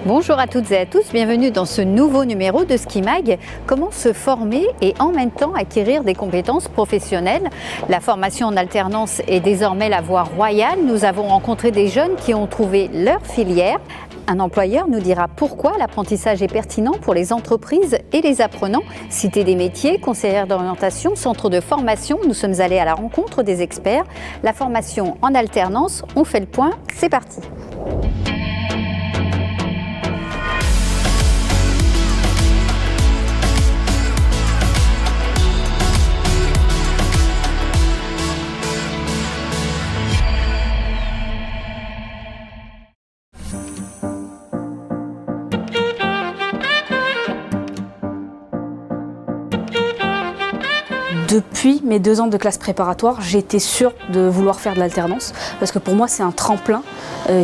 Bonjour à toutes et à tous, bienvenue dans ce nouveau numéro de Ski Mag. Comment se former et en même temps acquérir des compétences professionnelles? La formation en alternance est désormais la voie royale. Nous avons rencontré des jeunes qui ont trouvé leur filière. Un employeur nous dira pourquoi l'apprentissage est pertinent pour les entreprises et les apprenants. Cité des métiers, conseillère d'orientation, centre de formation, nous sommes allés à la rencontre des experts. La formation en alternance, on fait le point, c'est parti. Depuis mes 2 ans de classe préparatoire, j'étais sûre de vouloir faire de l'alternance parce que pour moi c'est un tremplin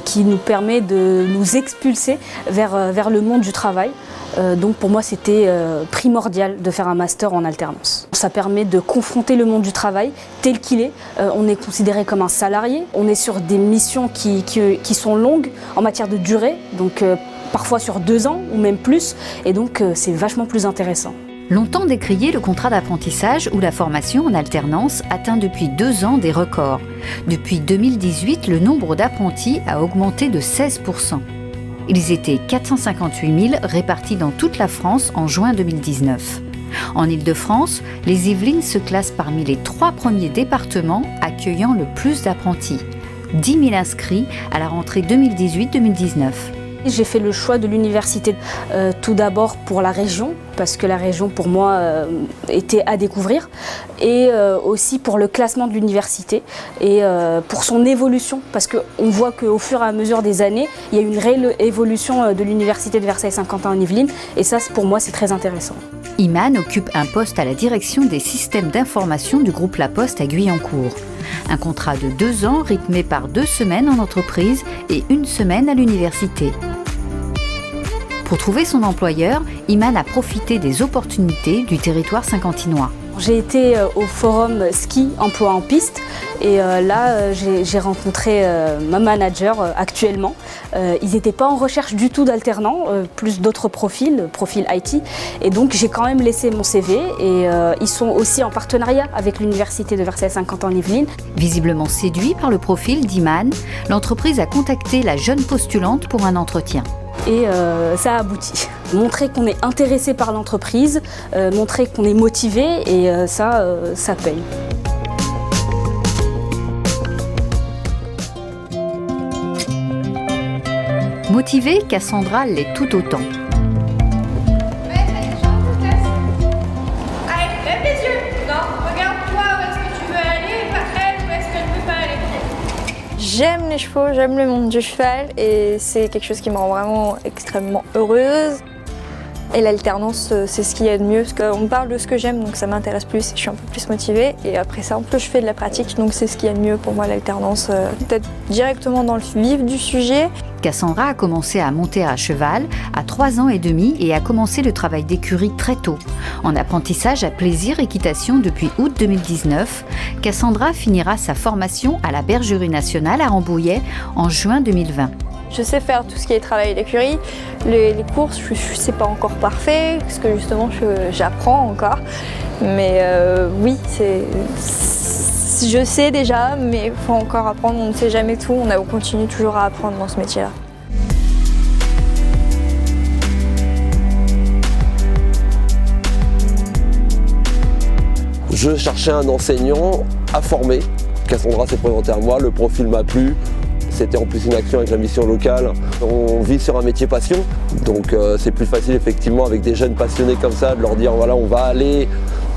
qui nous permet de nous expulser vers le monde du travail. Donc pour moi c'était primordial de faire un master en alternance. Ça permet de confronter le monde du travail tel qu'il est. On est considéré comme un salarié, on est sur des missions qui sont longues en matière de durée, donc parfois sur 2 ans ou même plus, et donc c'est vachement plus intéressant. Longtemps décrié, le contrat d'apprentissage ou la formation en alternance atteint depuis 2 ans des records. Depuis 2018, le nombre d'apprentis a augmenté de 16%. Ils étaient 458 000 répartis dans toute la France en juin 2019. En Île-de-France, les Yvelines se classent parmi les 3 premiers départements accueillant le plus d'apprentis. 10 000 inscrits à la rentrée 2018-2019. J'ai fait le choix de l'université tout d'abord pour la région, parce que la région pour moi était à découvrir, et aussi pour le classement de l'université et pour son évolution, parce qu'on voit qu'au fur et à mesure des années, il y a une réelle évolution de l'université de Versailles-Saint-Quentin en Yvelines, et ça pour moi c'est très intéressant. Imane occupe un poste à la direction des systèmes d'information du groupe La Poste à Guyancourt. Un contrat de 2 ans rythmé par 2 semaines en entreprise et 1 semaine à l'université. Pour trouver son employeur, Imane a profité des opportunités du territoire saint-quentinois. J'ai été au forum ski emploi en piste et là j'ai rencontré ma manager actuellement. Ils n'étaient pas en recherche du tout d'alternants, plus d'autres profil IT, et donc j'ai quand même laissé mon CV et ils sont aussi en partenariat avec l'université de Versailles-Saint-Quentin-en-Yvelines. Visiblement séduit par le profil d'Imane, l'entreprise a contacté la jeune postulante pour un entretien. Et ça a abouti. Montrer qu'on est intéressé par l'entreprise, montrer qu'on est motivé, et ça paye. Motivée, Cassandra l'est tout autant. J'aime les chevaux, j'aime le monde du cheval et c'est quelque chose qui me rend vraiment extrêmement heureuse. Et l'alternance, c'est ce qu'il y a de mieux, parce qu'on parle de ce que j'aime, donc ça m'intéresse plus, je suis un peu plus motivée. Et après ça, en plus, je fais de la pratique, donc c'est ce qu'il y a de mieux pour moi, l'alternance. Peut-être directement dans le vif du sujet. Cassandra a commencé à monter à cheval à 3 ans et demi et a commencé le travail d'écurie très tôt. En apprentissage à plaisir équitation depuis août 2019, Cassandra finira sa formation à la Bergerie nationale à Rambouillet en juin 2020. Je sais faire tout ce qui est travail d'écurie. Les courses, je ne sais pas encore parfait, parce que justement, j'apprends encore. Mais oui, je sais déjà, mais il faut encore apprendre. On ne sait jamais tout, on continue toujours à apprendre dans ce métier-là. Je cherchais un enseignant à former. Cassandra s'est présentée à moi, le profil m'a plu. C'était en plus une action avec la mission locale. On vit sur un métier passion, donc c'est plus facile effectivement avec des jeunes passionnés comme ça de leur dire voilà, on va aller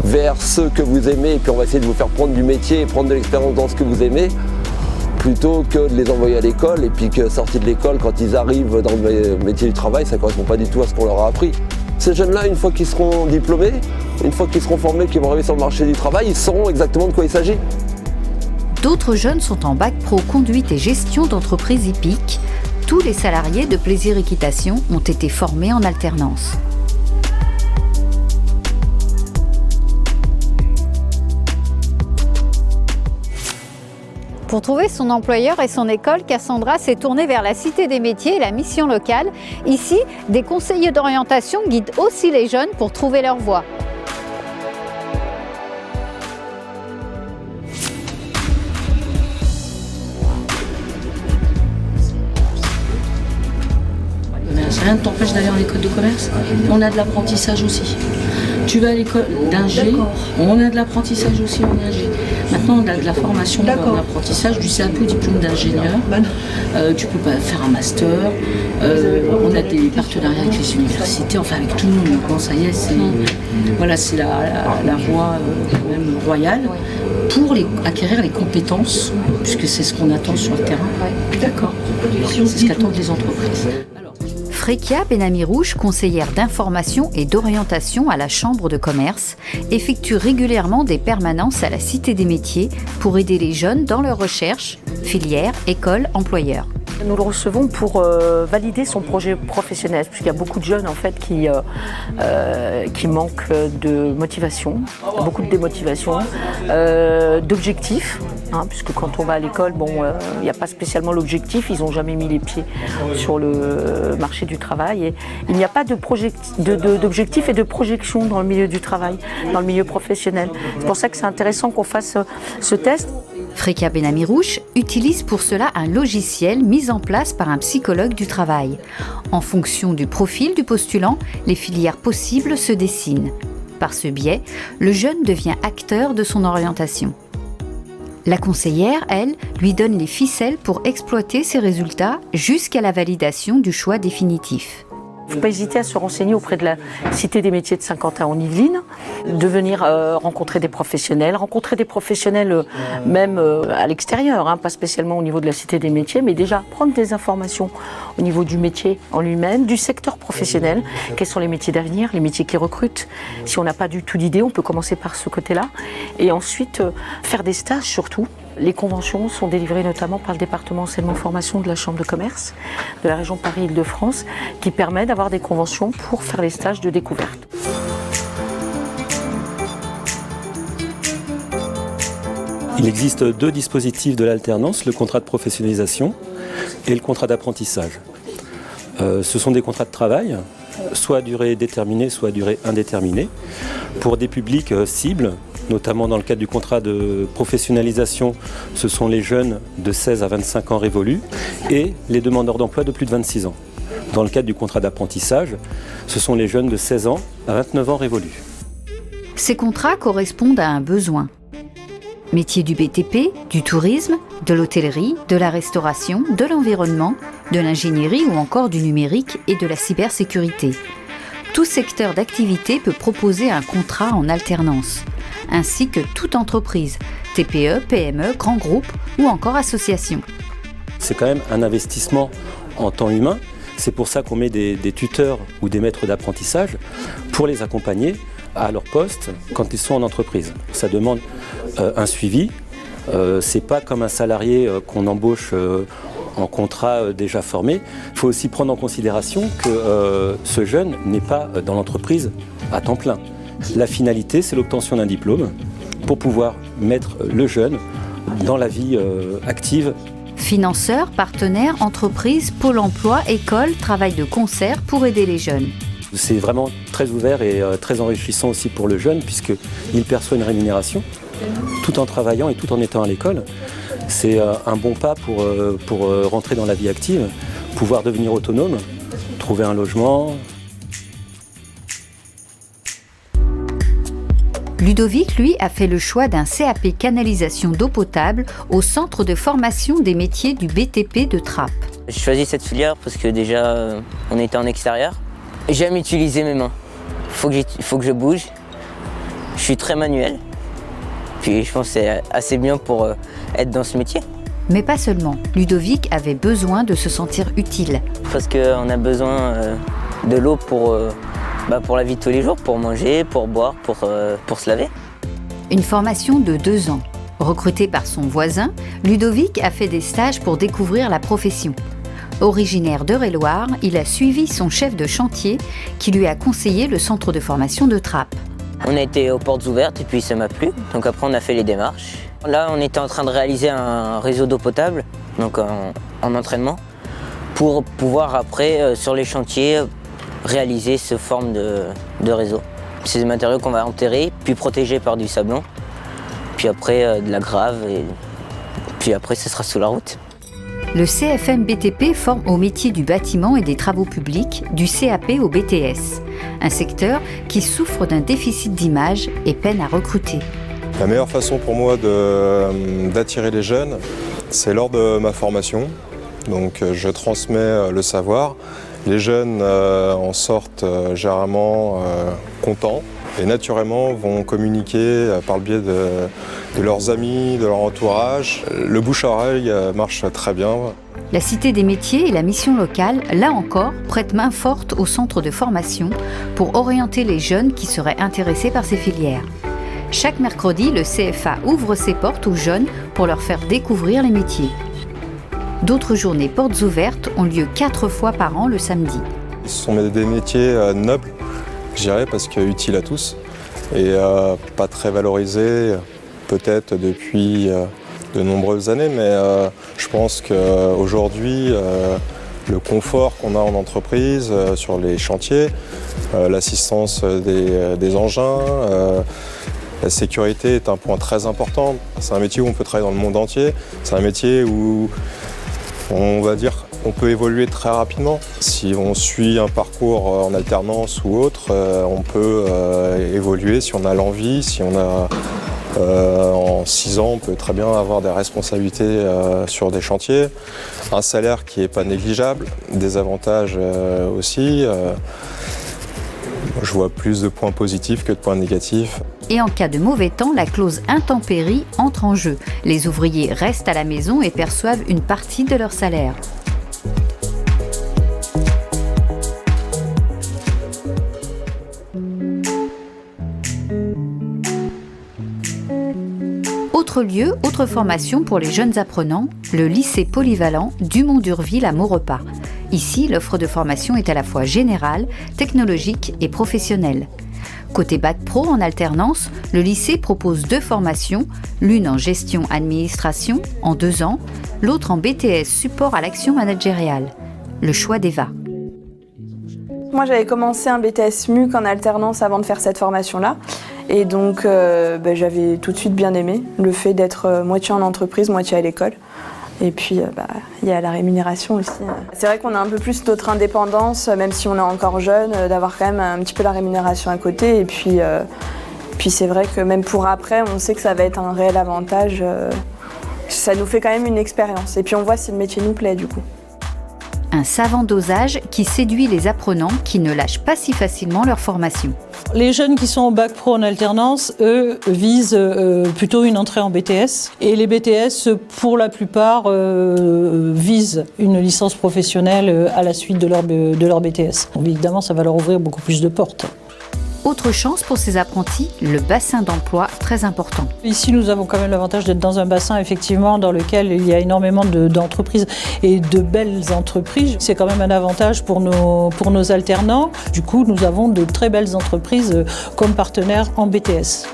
vers ce que vous aimez et puis on va essayer de vous faire prendre du métier et prendre de l'expérience dans ce que vous aimez, plutôt que de les envoyer à l'école et puis que sortis de l'école, quand ils arrivent dans le métier du travail, ça ne correspond pas du tout à ce qu'on leur a appris. Ces jeunes-là, une fois qu'ils seront diplômés, une fois qu'ils seront formés, qu'ils vont arriver sur le marché du travail, ils sauront exactement de quoi il s'agit. D'autres jeunes sont en bac pro conduite et gestion d'entreprise hippique. Tous les salariés de Plaisir Équitation ont été formés en alternance. Pour trouver son employeur et son école, Cassandra s'est tournée vers la Cité des métiers et la mission locale. Ici, des conseillers d'orientation guident aussi les jeunes pour trouver leur voie. Rien ne t'empêche d'aller en école de commerce. On a de l'apprentissage aussi. Tu vas à l'école d'ingé, on a de l'apprentissage aussi en ingé. Maintenant, on a de la formation en apprentissage, du CAP, diplôme d'ingénieur. Tu peux pas faire un master. On a des partenariats avec les universités, enfin avec tout le monde. Bon, ça y est, c'est la voie quand même royale pour acquérir les compétences, puisque c'est ce qu'on attend sur le terrain. D'accord. C'est ce qu'attendent les entreprises. Frekia Benamirouche, conseillère d'information et d'orientation à la Chambre de commerce, effectue régulièrement des permanences à la Cité des métiers pour aider les jeunes dans leurs recherches, filières, écoles, employeurs. Nous le recevons pour valider son projet professionnel, puisqu'il y a beaucoup de jeunes en fait qui manquent de motivation, beaucoup de démotivation, d'objectifs, puisque quand on va à l'école, il n'y a pas spécialement l'objectif, ils n'ont jamais mis les pieds sur le marché du travail et il n'y a pas d'objectif et de projection dans le milieu du travail, dans le milieu professionnel. C'est pour ça que c'est intéressant qu'on fasse ce test. Frekia Benamirouche utilise pour cela un logiciel mis en place par un psychologue du travail. En fonction du profil du postulant, les filières possibles se dessinent. Par ce biais, le jeune devient acteur de son orientation. La conseillère, elle, lui donne les ficelles pour exploiter ses résultats jusqu'à la validation du choix définitif. Il ne faut pas hésiter à se renseigner auprès de la Cité des métiers de Saint-Quentin en Yvelines, de venir rencontrer des professionnels même à l'extérieur, pas spécialement au niveau de la Cité des métiers, mais déjà prendre des informations au niveau du métier en lui-même, du secteur professionnel, quels sont les métiers d'avenir, les métiers qui recrutent. Si on n'a pas du tout d'idée, on peut commencer par ce côté-là et ensuite faire des stages surtout. Les conventions sont délivrées notamment par le département enseignement formation de la Chambre de commerce de la région Paris-Île-de-France qui permet d'avoir des conventions pour faire les stages de découverte. Il existe deux dispositifs de l'alternance, le contrat de professionnalisation et le contrat d'apprentissage. Ce sont des contrats de travail, soit à durée déterminée, soit à durée indéterminée, pour des publics cibles, notamment dans le cadre du contrat de professionnalisation, ce sont les jeunes de 16 à 25 ans révolus et les demandeurs d'emploi de plus de 26 ans. Dans le cadre du contrat d'apprentissage, ce sont les jeunes de 16 ans à 29 ans révolus. Ces contrats correspondent à un besoin. Métiers du BTP, du tourisme, de l'hôtellerie, de la restauration, de l'environnement, de l'ingénierie ou encore du numérique et de la cybersécurité. Tout secteur d'activité peut proposer un contrat en alternance, ainsi que toute entreprise, TPE, PME, grand groupe ou encore association. C'est quand même un investissement en temps humain. C'est pour ça qu'on met des tuteurs ou des maîtres d'apprentissage pour les accompagner à leur poste quand ils sont en entreprise. Ça demande un suivi. C'est pas comme un salarié qu'on embauche en contrat déjà formé. Il faut aussi prendre en considération que ce jeune n'est pas dans l'entreprise à temps plein. La finalité, c'est l'obtention d'un diplôme pour pouvoir mettre le jeune dans la vie active. Financeurs, partenaires, entreprises, Pôle emploi, écoles travaillent de concert pour aider les jeunes. C'est vraiment très ouvert et très enrichissant aussi pour le jeune puisqu'il perçoit une rémunération tout en travaillant et tout en étant à l'école. C'est un bon pas pour rentrer dans la vie active, pouvoir devenir autonome, trouver un logement. Ludovic, lui, a fait le choix d'un CAP canalisation d'eau potable au centre de formation des métiers du BTP de Trappes. J'ai choisi cette filière parce que déjà, on était en extérieur. J'aime utiliser mes mains. Faut que je bouge. Je suis très manuel. Puis je pense que c'est assez bien pour être dans ce métier. Mais pas seulement. Ludovic avait besoin de se sentir utile. Parce qu'on a besoin de l'eau pour la vie de tous les jours, pour manger, pour boire, pour se laver. Une formation de 2 ans. Recruté par son voisin, Ludovic a fait des stages pour découvrir la profession. Originaire d'Eure-et-Loire, il a suivi son chef de chantier qui lui a conseillé le centre de formation de Trappes. On a été aux portes ouvertes et puis ça m'a plu. Donc après on a fait les démarches Là, on était en train de réaliser un réseau d'eau potable, donc en entraînement, pour pouvoir après, sur les chantiers, réaliser ce forme de réseau. C'est des matériaux qu'on va enterrer, puis protéger par du sablon, puis après de la grave, et puis après ce sera sous la route. Le CFM BTP forme au métier du bâtiment et des travaux publics, du CAP au BTS. Un secteur qui souffre d'un déficit d'image et peine à recruter. La meilleure façon pour moi d'attirer les jeunes, c'est lors de ma formation. Donc je transmets le savoir. Les jeunes en sortent généralement contents et naturellement vont communiquer par le biais de leurs amis, de leur entourage. Le bouche à oreille marche très bien. La Cité des métiers et la mission locale, là encore, prêtent main forte au centre de formation pour orienter les jeunes qui seraient intéressés par ces filières. Chaque mercredi, le CFA ouvre ses portes aux jeunes pour leur faire découvrir les métiers. D'autres journées portes ouvertes ont lieu 4 fois par an le samedi. Ce sont des métiers nobles, je dirais, parce qu'utiles à tous et pas très valorisés, peut-être depuis de nombreuses années, mais je pense qu'aujourd'hui, le confort qu'on a en entreprise, sur les chantiers, l'assistance des engins, la sécurité est un point très important. C'est un métier où on peut travailler dans le monde entier. C'est un métier où on va dire qu'on peut évoluer très rapidement. Si on suit un parcours en alternance ou autre, on peut évoluer si on a l'envie, si on a en 6 ans, on peut très bien avoir des responsabilités sur des chantiers, un salaire qui n'est pas négligeable, des avantages aussi. Je vois plus de points positifs que de points négatifs. Et en cas de mauvais temps, la clause intempérie entre en jeu. Les ouvriers restent à la maison et perçoivent une partie de leur salaire. Autre lieu, autre formation pour les jeunes apprenants, le lycée polyvalent Dumont-d'Urville à Maurepas. Ici, l'offre de formation est à la fois générale, technologique et professionnelle. Côté Bac Pro en alternance, le lycée propose 2 formations, l'une en gestion-administration en 2 ans, l'autre en BTS support à l'action managériale. Le choix d'Eva. Moi, j'avais commencé un BTS MUC en alternance avant de faire cette formation-là. Et donc, j'avais tout de suite bien aimé le fait d'être moitié en entreprise, moitié à l'école. Et puis, il y a la rémunération aussi. C'est vrai qu'on a un peu plus notre indépendance, même si on est encore jeune, d'avoir quand même un petit peu la rémunération à côté. Et puis c'est vrai que même pour après, on sait que ça va être un réel avantage. Ça nous fait quand même une expérience. Et puis on voit si le métier nous plaît, du coup. Un savant dosage qui séduit les apprenants qui ne lâchent pas si facilement leur formation. Les jeunes qui sont au Bac Pro en alternance, eux, visent plutôt une entrée en BTS. Et les BTS, pour la plupart, visent une licence professionnelle à la suite de leur BTS. Donc, évidemment, ça va leur ouvrir beaucoup plus de portes. Autre chance pour ces apprentis, le bassin d'emploi très important. Ici, nous avons quand même l'avantage d'être dans un bassin, effectivement, dans lequel il y a énormément d'entreprises et de belles entreprises. C'est quand même un avantage pour nos alternants. Du coup, nous avons de très belles entreprises comme partenaires en BTS.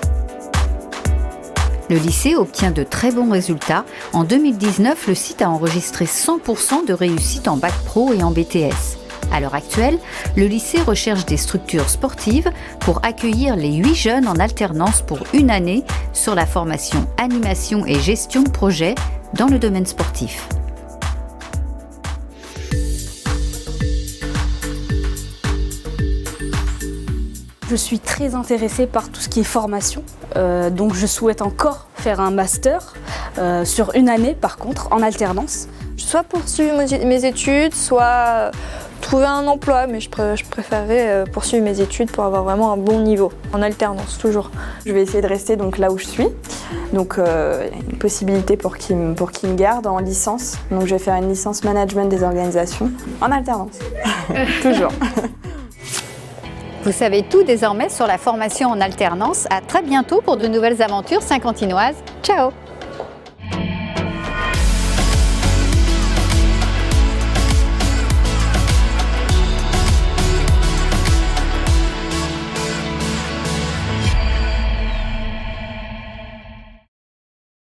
Le lycée obtient de très bons résultats. En 2019, le site a enregistré 100% de réussite en Bac Pro et en BTS. À l'heure actuelle, le lycée recherche des structures sportives pour accueillir les 8 jeunes en alternance pour 1 année sur la formation animation et gestion de projet dans le domaine sportif. Je suis très intéressée par tout ce qui est formation, donc je souhaite encore faire un master sur 1 année par contre, en alternance. Soit poursuivre mes études, soit trouver un emploi, mais je préférerais poursuivre mes études pour avoir vraiment un bon niveau, en alternance toujours. Je vais essayer de rester donc là où je suis, donc une possibilité pour qu'ils me gardent en licence. Donc je vais faire une licence management des organisations en alternance, toujours. Vous savez tout désormais sur la formation en alternance. À très bientôt pour de nouvelles aventures saint-quentinoises. Ciao!